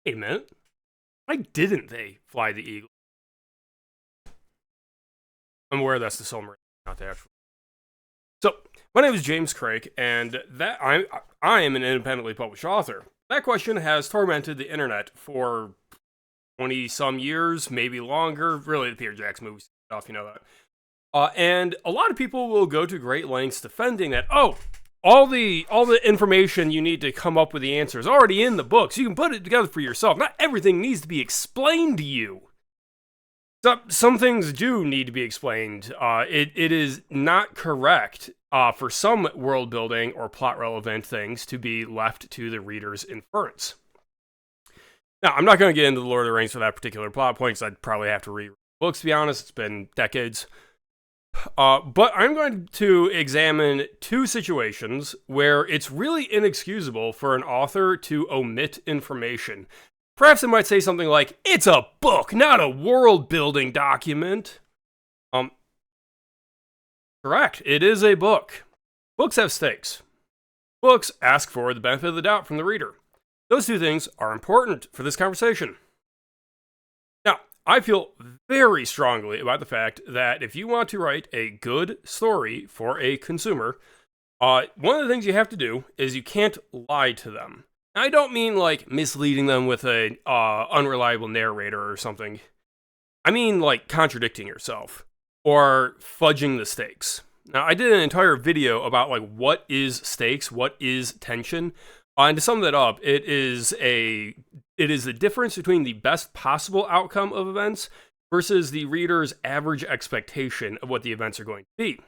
Wait a minute. Why didn't they fly the eagle? I'm aware that's the submarine, not the actual. So, my name is James Craig, and I am an independently published author. That question has tormented the internet for 20 some years, maybe longer. Really, the Peter Jackson movie stuff, you know that. And a lot of people will go to great lengths defending that. Oh, all the information you need to come up with the answer is already in the books. You can put it together for yourself. Not everything needs to be explained to you. Some things do need to be explained. It is not correct for some world building or plot relevant things to be left to the reader's inference. Now, I'm not going to get into the Lord of the Rings for that particular plot point because I'd probably have to read books, to be honest. It's been decades. But I'm going to examine two situations where it's really inexcusable for an author to omit information. Perhaps it might say something like, it's a book, not a world-building document. Correct, it is a book. Books have stakes. Books ask for the benefit of the doubt from the reader. Those two things are important for this conversation. Now, I feel very strongly about the fact that if you want to write a good story for a consumer, one of the things you have to do is you can't lie to them. I don't mean like misleading them with a unreliable narrator or something. I mean like contradicting yourself or fudging the stakes. Now, I did an entire video about like what is stakes, what is tension, and to sum that up, it is the difference between the best possible outcome of events versus the reader's average expectation of what the events are going to be.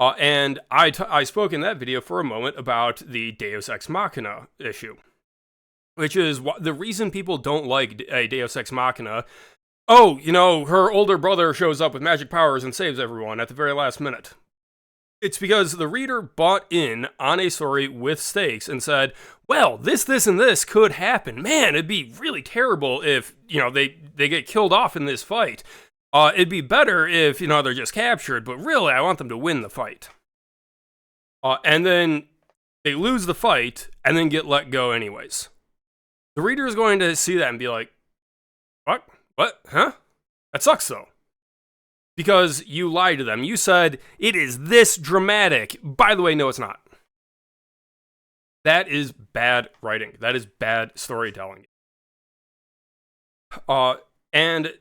And I spoke in that video for a moment about the Deus Ex Machina issue, which is the reason people don't like a Deus Ex Machina. Oh, you know, her older brother shows up with magic powers and saves everyone at the very last minute. It's because the reader bought in on a story with stakes and said, well, this, and this could happen. Man, it'd be really terrible if, you know, they get killed off in this fight. It'd be better if, you know, they're just captured, but really, I want them to win the fight. And then they lose the fight and then get let go anyways. The reader is going to see that and be like, what? What? Huh? That sucks, though. Because you lied to them. You said, it is this dramatic. By the way, no, it's not. That is bad writing. That is bad storytelling. And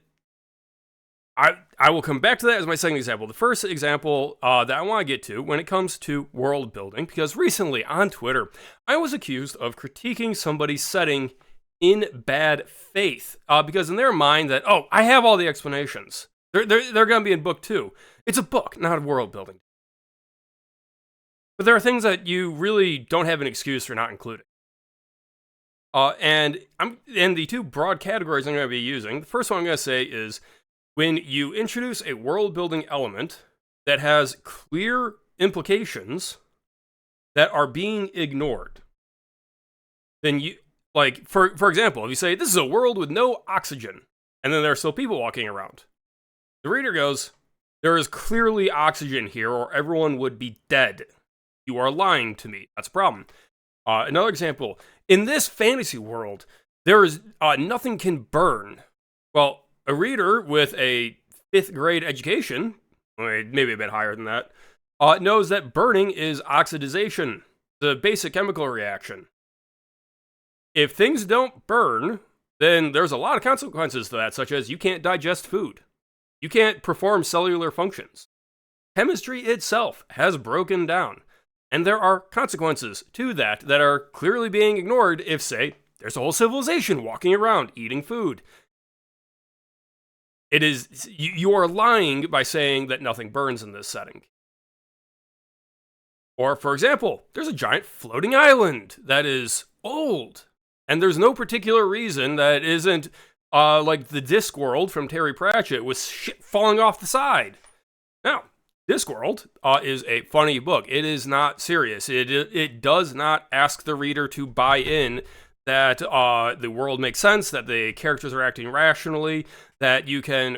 I will come back to that as my second example. The first example that I want to get to when it comes to world building, because recently on Twitter, I was accused of critiquing somebody's setting in bad faith. Because in their mind that, oh, I have all the explanations. They're going to be in book 2. It's a book, not a world building. But there are things that you really don't have an excuse for not including. And the two broad categories I'm going to be using, the first one I'm going to say is when you introduce a world-building element that has clear implications that are being ignored, then you, like, for example, if you say, this is a world with no oxygen, and then there are still people walking around, the reader goes, there is clearly oxygen here, or everyone would be dead. You are lying to me. That's a problem. Another example, in this fantasy world, there is nothing can burn. Well, a reader with a 5th grade education, maybe a bit higher than that, knows that burning is oxidization, the basic chemical reaction. If things don't burn, then there's a lot of consequences to that, such as you can't digest food. You can't perform cellular functions. Chemistry itself has broken down, and there are consequences to that are clearly being ignored if, say, there's a whole civilization walking around eating food. It is, you are lying by saying that nothing burns in this setting. Or, for example, there's a giant floating island that is old, and there's no particular reason that it isn't like the Discworld from Terry Pratchett with shit falling off the side. Now, Discworld is a funny book. It is not serious. It does not ask the reader to buy in that the world makes sense, that the characters are acting rationally, that you can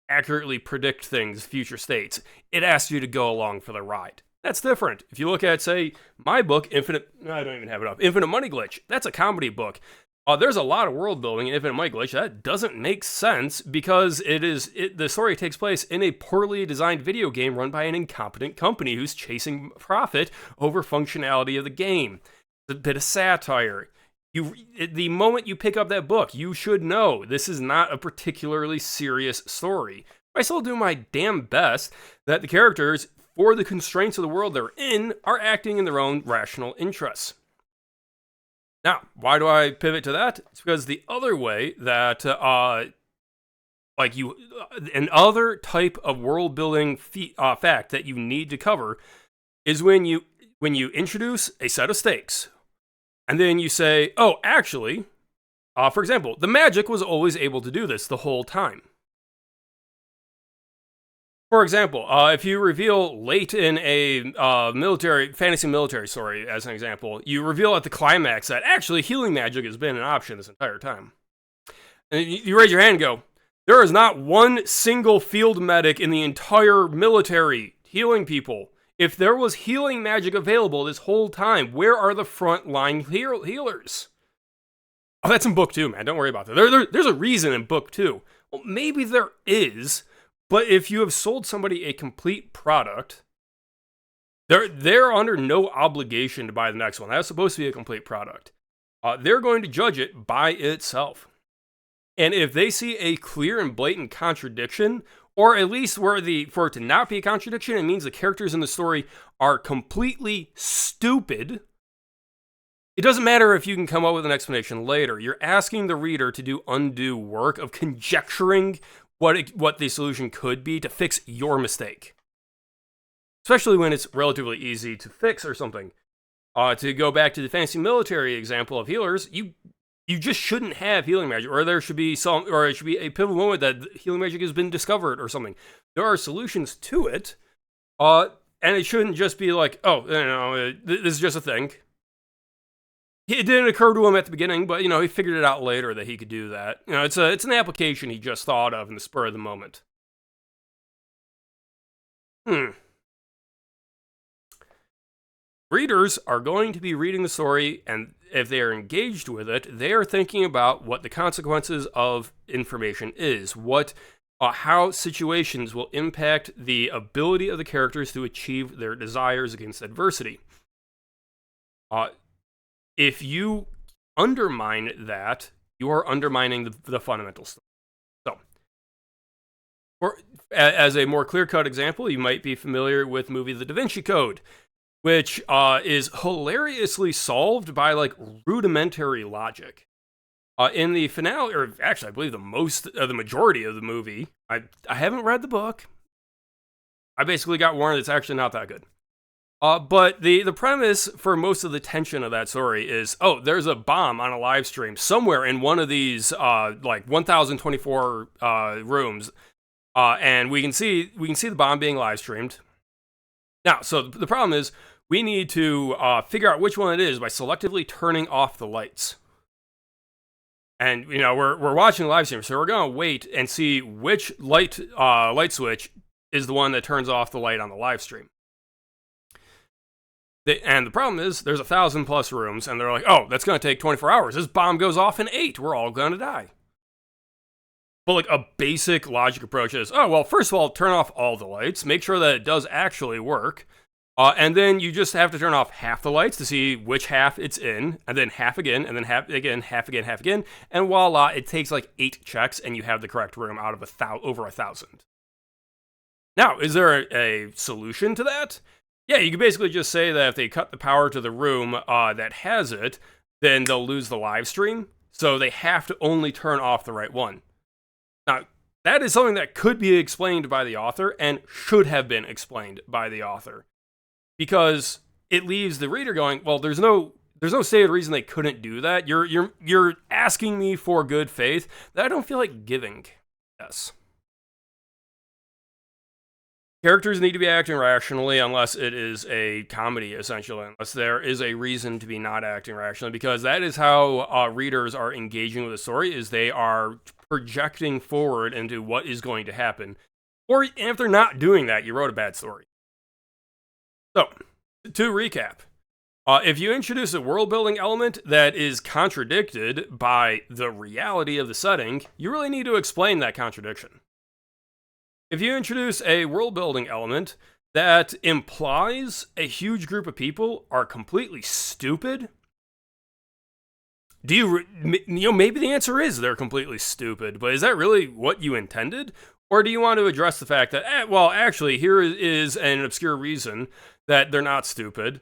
accurately predict things, future states. It asks you to go along for the ride. That's different. If you look at, say, my book, I don't even have it up, Infinite Money Glitch, that's a comedy book. There's a lot of world building in Infinite Might Glitch that doesn't make sense because the story takes place in a poorly designed video game run by an incompetent company who's chasing profit over functionality of the game. It's a bit of satire. The moment you pick up that book, you should know this is not a particularly serious story. I still do my damn best that the characters, for the constraints of the world they're in, are acting in their own rational interests. Now, why do I pivot to that? It's because the other way that, another type of world building fact that you need to cover is when you introduce a set of stakes, and then you say, oh, actually, for example, the magic was always able to do this the whole time. For example, if you reveal late in a fantasy military story, as an example, you reveal at the climax that actually healing magic has been an option this entire time. And you raise your hand and go, there is not one single field medic in the entire military healing people. If there was healing magic available this whole time, where are the frontline healers? Oh, that's in book 2, man. Don't worry about that. There's a reason in book 2. Well, maybe there is. But if you have sold somebody a complete product, they're under no obligation to buy the next one. That's supposed to be a complete product. They're going to judge it by itself. And if they see a clear and blatant contradiction, or at least for it to not be a contradiction, it means the characters in the story are completely stupid. It doesn't matter if you can come up with an explanation later. You're asking the reader to do undue work of conjecturing what the solution could be to fix your mistake. Especially when it's relatively easy to fix or something. To go back to the fantasy military example of healers, you just shouldn't have healing magic, or it should be a pivotal moment that healing magic has been discovered or something. There are solutions to it, and it shouldn't just be like, oh, this is just a thing. It didn't occur to him at the beginning, but, he figured it out later that he could do that. It's an application he just thought of in the spur of the moment. Readers are going to be reading the story, and if they are engaged with it, they are thinking about what the consequences of information is, how situations will impact the ability of the characters to achieve their desires against adversity. If you undermine that, you are undermining the fundamental stuff. So, as a more clear-cut example, you might be familiar with the movie The Da Vinci Code, which is hilariously solved by rudimentary logic. In the finale, or actually, I believe the majority of the movie, I haven't read the book. I basically got warned it's actually not that good. But the premise for most of the tension of that story is, there's a bomb on a live stream somewhere in one of these 1024 rooms, and we can see the bomb being live streamed. Now, so the problem is we need to figure out which one it is by selectively turning off the lights. And we're watching the live stream, so we're gonna wait and see which light switch is the one that turns off the light on the live stream. And the problem is, there's 1,000+ rooms, and they're like, that's going to take 24 hours. This bomb goes off in 8. We're all going to die. But a basic logic approach is, first of all, turn off all the lights. Make sure that it does actually work. And then you just have to turn off half the lights to see which half it's in, and then half again, and then half again, half again, half again. And voila, it takes 8 checks, and you have the correct room out of over 1,000. Now, is there a solution to that? Yeah, you can basically just say that if they cut the power to the room that has it, then they'll lose the live stream. So they have to only turn off the right one. Now, that is something that could be explained by the author and should have been explained by the author. Because it leaves the reader going, well, there's no stated reason they couldn't do that. You're asking me for good faith that I don't feel like giving. Yes. Characters need to be acting rationally unless it is a comedy, essentially, unless there is a reason to be not acting rationally, because that is how readers are engaging with the story, is they are projecting forward into what is going to happen. Or if they're not doing that, you wrote a bad story. So, to recap, If you introduce a world building element that is contradicted by the reality of the setting, you really need to explain that contradiction. If you introduce a world building element that implies a huge group of people are completely stupid, maybe the answer is they're completely stupid, but is that really what you intended? Or do you want to address the fact that, actually, here is an obscure reason that they're not stupid,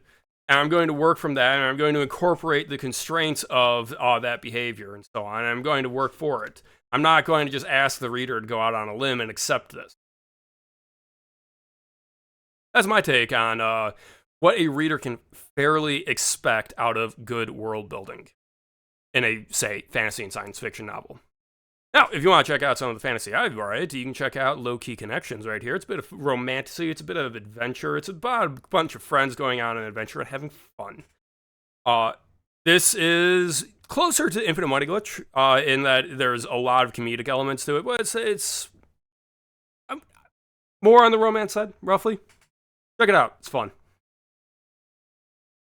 and I'm going to work from that, and I'm going to incorporate the constraints of that behavior and so on, and I'm going to work for it. I'm not going to just ask the reader to go out on a limb and accept this. That's my take on what a reader can fairly expect out of good world building in a, say, fantasy and science fiction novel. Now, if you want to check out some of the fantasy I've read, you can check out Low Key Connections right here. It's a bit of romantasy, it's a bit of adventure, it's about a bunch of friends going on an adventure and having fun. This is closer to Infinite Money Glitch in that there's a lot of comedic elements to it, but it's more on the romance side, roughly. Check it out, it's fun.